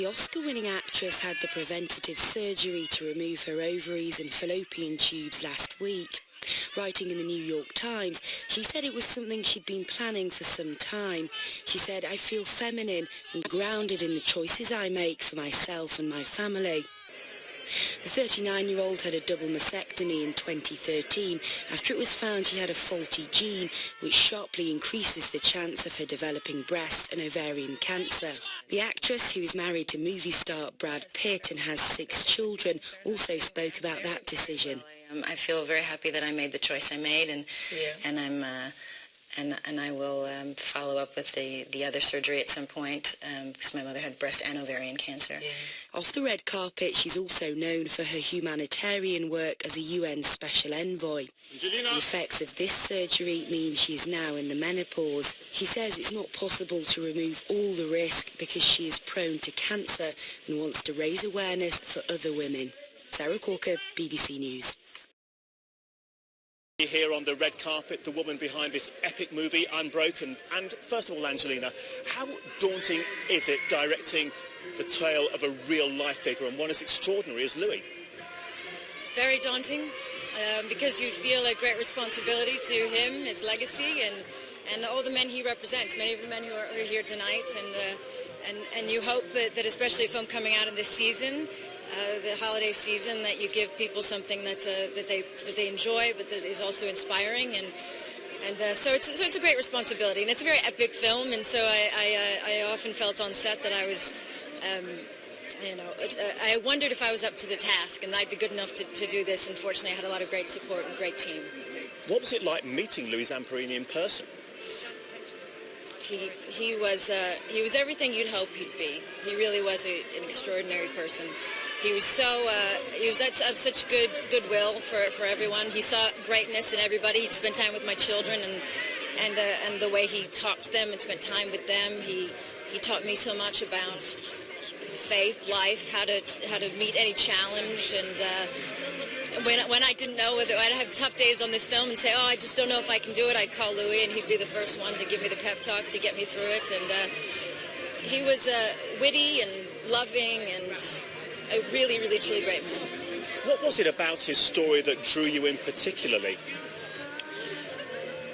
The Oscar-winning actress had the preventative surgery to remove her ovaries and fallopian tubes last week. Writing in the New York Times, she said it was something she'd been planning for some time. She said, "I feel feminine and grounded in the choices I make for myself and my family." The 39-year-old had a double mastectomy in 2013 after it was found she had a faulty gene which sharply increases the chance of her developing breast and ovarian cancer. The actress, who is married to movie star Brad Pitt and has 6 children, also spoke about that decision. I feel very happy that I made the choice I made, and I will follow up with the other surgery at some point because my mother had breast and ovarian cancer. Yeah. Off the red carpet, she's also known for her humanitarian work as a UN Special Envoy. Angelina. The effects of this surgery mean she is now in the menopause. She says it's not possible to remove all the risk because she is prone to cancer and wants to raise awareness for other women. Sarah Corker, BBC News. Here on the red carpet, the woman behind this epic movie, Unbroken. And first of all, Angelina, how daunting is it directing the tale of a real-life figure and one as extraordinary as Louis? Very daunting, because you feel a great responsibility to him, his legacy, and all the men he represents, many of the men who are here tonight, and you hope that especially a film coming out in this season, the holiday season, that you give people something that they enjoy, but that is also inspiring, and so it's a great responsibility, and it's a very epic film, and so I often felt on set that I was, I wondered if I was up to the task, and I'd be good enough to do this. And fortunately, I had a lot of great support and a great team. What was it like meeting Louis Zamperini in person? He was everything you'd hope he'd be. He really was an extraordinary person. He was of such goodwill for everyone. He saw greatness in everybody. He'd spend time with my children, and the way he talked to them and spent time with them. He taught me so much about faith, life, how to meet any challenge, and when I didn't know whether I'd have tough days on this film and say, "Oh, I just don't know if I can do it," I'd call Louis, and he'd be the first one to give me the pep talk to get me through it. And he was witty and loving and a really, really, truly great man. What was it about his story that drew you in particularly?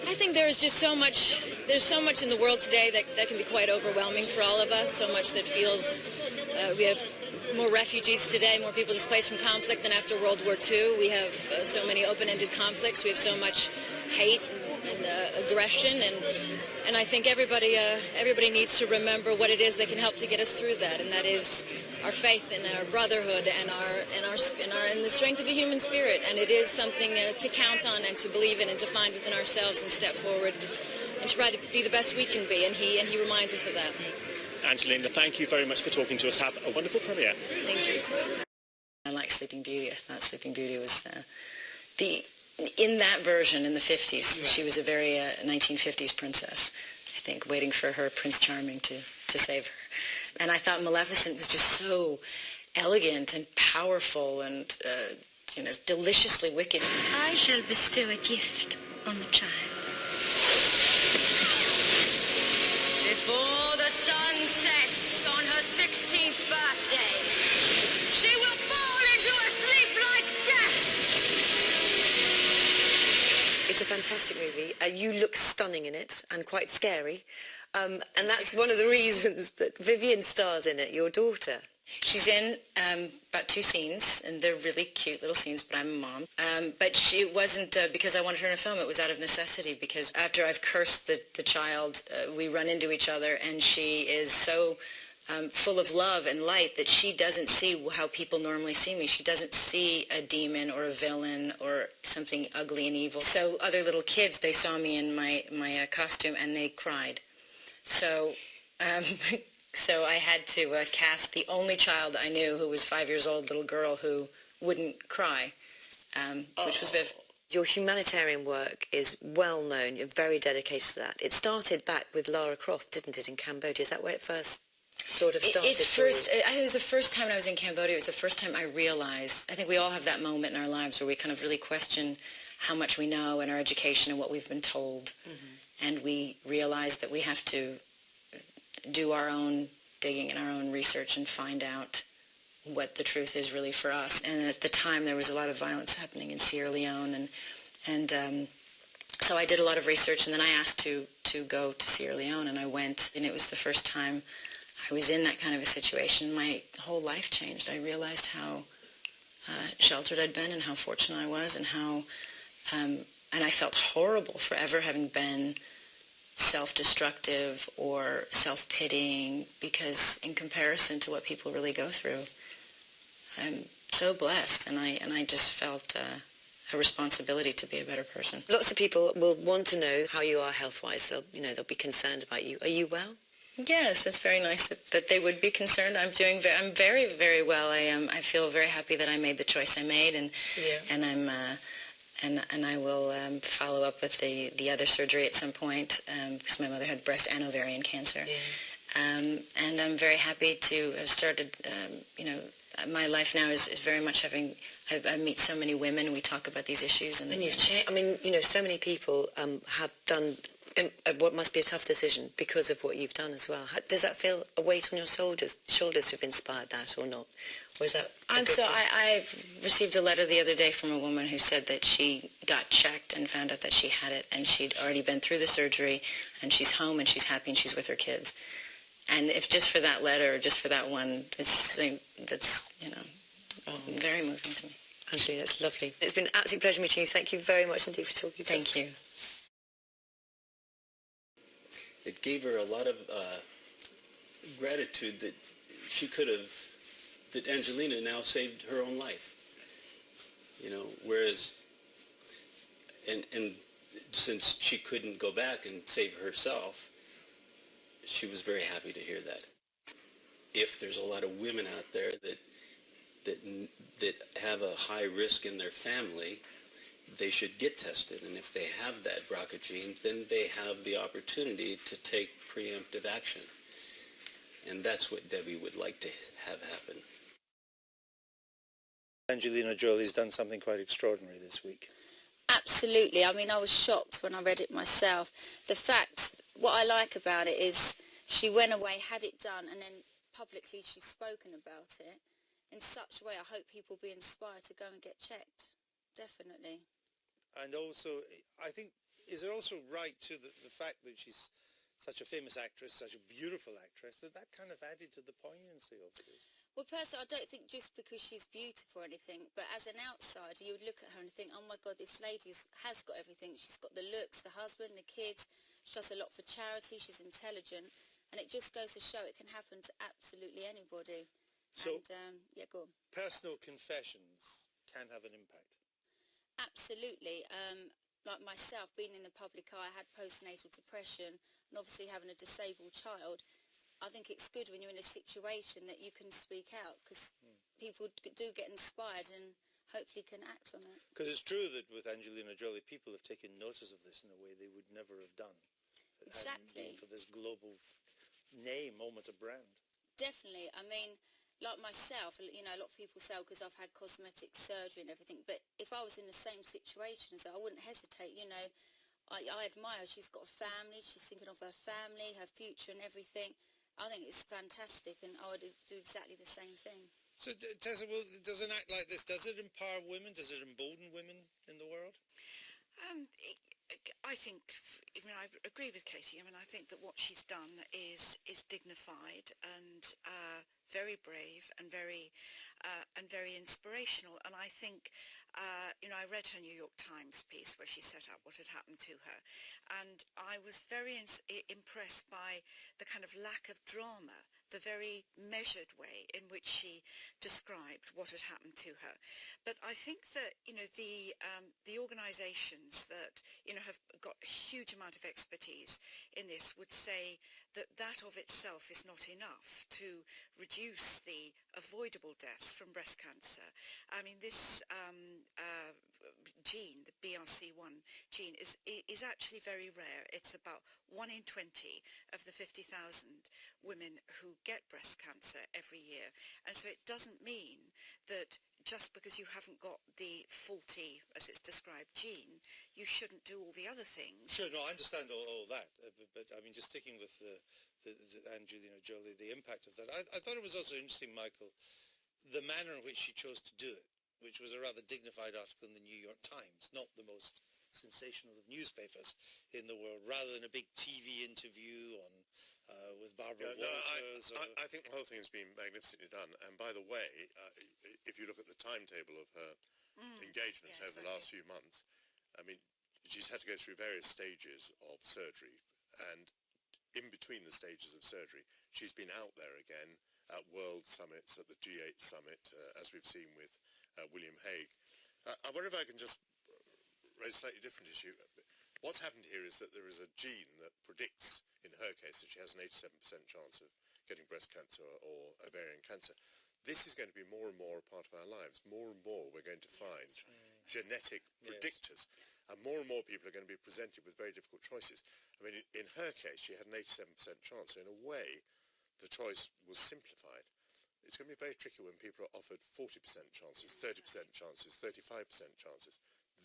I think there's so much in the world today that can be quite overwhelming for all of us, so much that feels, we have more refugees today, more people displaced from conflict than after World War II. We have so many open-ended conflicts. We have so much hate and aggression, and I think everybody needs to remember what it is that can help to get us through that, and that is our faith and our brotherhood and the strength of the human spirit. And it is something to count on and to believe in and to find within ourselves and step forward and try to be the best we can be. And he reminds us of that. Angelina, thank you very much for talking to us. Have a wonderful premiere. Thank you. I like Sleeping Beauty. I thought Sleeping Beauty was in that version in the 50s. She was a very 1950s princess, I think, waiting for her Prince Charming to save her. And I thought Maleficent was just so elegant and powerful and, deliciously wicked. I shall bestow a gift on the child. Before the sun sets on her 16th birthday, she will fall into a sleep like death. It's a fantastic movie. You look stunning in it and quite scary. And that's one of the reasons that Vivian stars in it, your daughter. She's in about 2 scenes, and they're really cute little scenes, but I'm a mom. But she wasn't because I wanted her in a film. It was out of necessity, because after I've cursed the child, we run into each other, and she is so full of love and light that she doesn't see how people normally see me. She doesn't see a demon or a villain or something ugly and evil. So other little kids, they saw me in my costume, and they cried. So so I had to cast the only child I knew who was 5 years old, little girl who wouldn't cry, which was Viv. Your humanitarian work is well known. You're very dedicated to that. It started back with Lara Croft, didn't it, in Cambodia? Is that where it first sort of started? It was the first time I was in Cambodia. It was the first time I realized, I think we all have that moment in our lives where we kind of really question how much we know and our education and what we've been told. Mm-hmm. And we realize that we have to do our own digging in our own research and find out what the truth is really for us. And at the time, there was a lot of violence happening in Sierra Leone, and so I did a lot of research, and then I asked to go to Sierra Leone, and I went, and it was the first time I was in that kind of a situation. My whole life changed. I realized how sheltered I'd been and how fortunate I was, and how, and I felt horrible for ever having been self-destructive or self-pitying, because in comparison to what people really go through, I'm so blessed, and I just felt a responsibility to be a better person. Lots of people will want to know how you are health-wise. They'll be concerned about you. Are you well? Yes, that's very nice that they would be concerned. I'm very, very well. I feel very happy that I made the choice I made, and I'm and I will follow up with the other surgery at some point, because my mother had breast and ovarian cancer. And I'm very happy to have started. My life now is very much having. I meet so many women. We talk about these issues, and you've changed. I mean, so many people have done what must be a tough decision because of what you've done as well. Does that feel a weight on your shoulders to have inspired that, or not? Or is that? I received a letter the other day from a woman who said that she got checked and found out that she had it, and she'd already been through the surgery, and she's home and she's happy and she's with her kids. And if just for that letter, or just for that one, that's very moving to me. Angelina, it's lovely. It's been an absolute pleasure meeting you. Thank you very much indeed for talking to us. Thank you. It gave her a lot of gratitude that that Angelina now saved her own life. Whereas, and since she couldn't go back and save herself, she was very happy to hear that. If there's a lot of women out there that have a high risk in their family, they should get tested, and if they have that BRCA gene, then they have the opportunity to take preemptive action. And that's what Debbie would like to have happen. Angelina Jolie's done something quite extraordinary this week. Absolutely. I mean, I was shocked when I read it myself. What I like about it is she went away, had it done, and then publicly she's spoken about it in such a way. I hope people be inspired to go and get checked. Definitely. And also, I think, is it also right to the fact that she's such a famous actress, such a beautiful actress, that kind of added to the poignancy of it? Well, personally, I don't think just because she's beautiful or anything, but as an outsider, you would look at her and think, oh my God, this lady has got everything. She's got the looks, the husband, the kids. She does a lot for charity. She's intelligent. And it just goes to show it can happen to absolutely anybody. So, yeah, go on. Personal confessions can have an impact. Absolutely. Like myself, being in the public eye, I had postnatal depression, and obviously having a disabled child, I think it's good when you're in a situation that you can speak out, because people do get inspired and hopefully can act on it. Because it's true that with Angelina Jolie, people have taken notice of this in a way they would never have done. Exactly. For this global name, almost a brand. Definitely. I mean, like myself, a lot of people say, because I've had cosmetic surgery and everything, but if I was in the same situation as her, I wouldn't hesitate, I admire her. She's got a family, she's thinking of her family, her future and everything. I think it's fantastic, and I would do exactly the same thing. So, Tessa, does an act like this, does it empower women? Does it embolden women in the world? I think, I agree with Katie. I think that what she's done is dignified and very brave and very inspirational. And I think, I read her New York Times piece where she set out what had happened to her, and I was very impressed by the kind of lack of drama, the very measured way in which she described what had happened to her. But I think that, the organisations that, have got a huge amount of expertise in this would say that of itself is not enough to reduce the avoidable deaths from breast cancer. I mean, this gene, the BRCA1 gene, is actually very rare. It's about 1 in 20 of the 50,000 women who get breast cancer every year. And so it doesn't mean that just because you haven't got the faulty, as it's described, gene, you shouldn't do all the other things. Sure, no, I understand all that, but I mean, just sticking with the Angelina Jolie, the impact of that. I thought it was also interesting, Michael, the manner in which she chose to do it, which was a rather dignified article in the New York Times, not the most sensational of newspapers in the world, rather than a big TV interview on with Barbara Walters. I think the whole thing has been magnificently done. And by the way, if you look at the timetable of her engagements over the last few months, I mean, she's had to go through various stages of surgery, and in between the stages of surgery, she's been out there again at world summits, at the G8 summit, as we've seen with William Hague. I wonder if I can just raise a slightly different issue. What's happened here is that there is a gene that predicts, in her case, that she has an 87% chance of getting breast cancer or ovarian cancer. This is going to be more and more a part of our lives. More and more we're going to find genetic predictors. And more people are going to be presented with very difficult choices. I mean, in her case, she had an 87% chance. So in a way, the choice was simplified. It's going to be very tricky when people are offered 40% chances, 30% chances, 35% chances.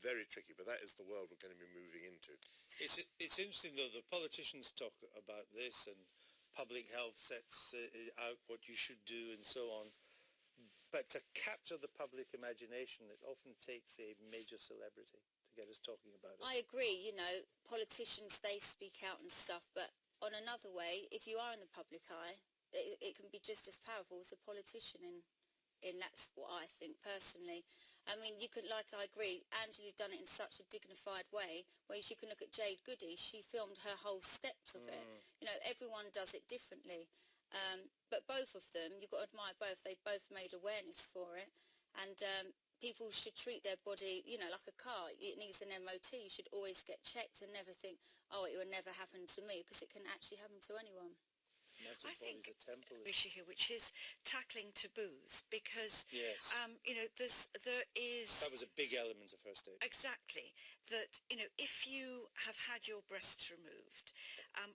Very tricky, but that is the world we're going to be moving into. It's interesting, though, the politicians talk about this, and public health sets out what you should do and so on. But to capture the public imagination, it often takes a major celebrity to get us talking about it. I agree, you know, politicians, they speak out and stuff, but on another way, if you are in the public eye, it can be just as powerful as a politician in that's what I think personally. I mean, you can, like, I agree, Angela done it in such a dignified way, whereas you can look at Jade Goody, she filmed her whole steps of it. You know, everyone does it differently. But both of them, you've got to admire both, they both made awareness for it, and people should treat their body, you know, like a car. It needs an MOT, you should always get checked and never think, oh, it will never happen to me, because it can actually happen to anyone. I think issue here, which is tackling taboos, because you know, there is that was a big element of her statement. Exactly, that, you know, if you have had your breasts removed,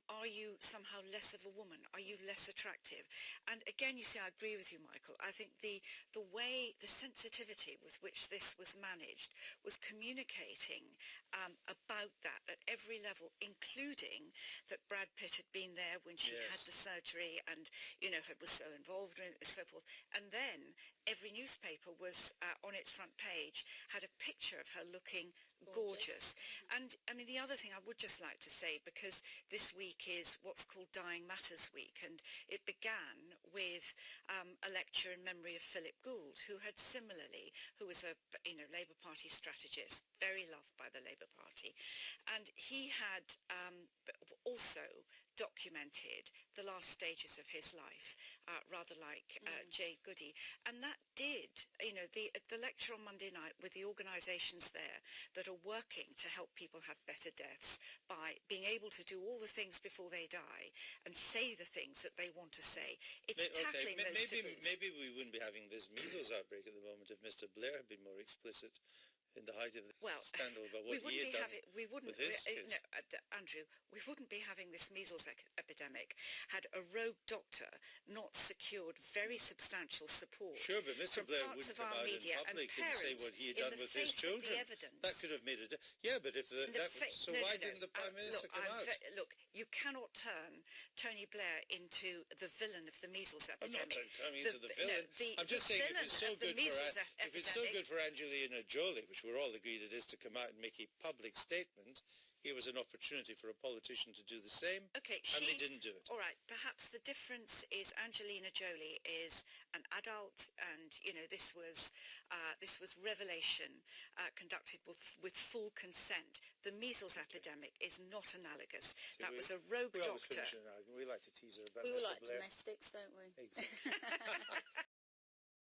are you somehow less of a woman? Are you less attractive? And again, you see, I agree with you, Michael. I think the way, the sensitivity with which this was managed was communicating about that at every level, including that Brad Pitt had been there when she had the surgery, and, you know, was so involved in it and so forth. And then every newspaper was on its front page had a picture of her looking gorgeous. And I mean, the other thing I would just like to say, because this week is what's called Dying Matters Week, and it began with a lecture in memory of Philip Gould, who had similarly, who was a, you know, Labour Party strategist, very loved by the Labour Party, and he had also documented the last stages of his life, rather like Jade Goody. And that did, you know, the lecture on Monday night with the organisations there that are working to help people have better deaths by being able to do all the things before they die and say the things that they want to say. It's tackling those taboos. Maybe we wouldn't be having this measles outbreak at the moment if Mr. Blair had been more explicit in the height of the scandal about what he had done with his kids. No, Andrew, we wouldn't be having this measles epidemic had a rogue doctor not secured very substantial support. Sure, but Mr. Blair wouldn't come out in public and say what he had done with his children. That could have made a yeah, but if so why didn't the Prime Minister come out? Look, you cannot turn Tony Blair into the villain of the measles epidemic. I'm not turning into the villain. I'm just saying if it's so good for Angelina Jolie, which we're all agreed it is, to come out and make a public statement, here was an opportunity for a politician to do the same, and they didn't do it. All right, perhaps the difference is Angelina Jolie is an adult, and, you know, this was revelation conducted with full consent. The measles epidemic is not analogous. See, that was a rogue doctor. We like to tease her about We all Mr. like Blair. domestics, don't we? Exactly.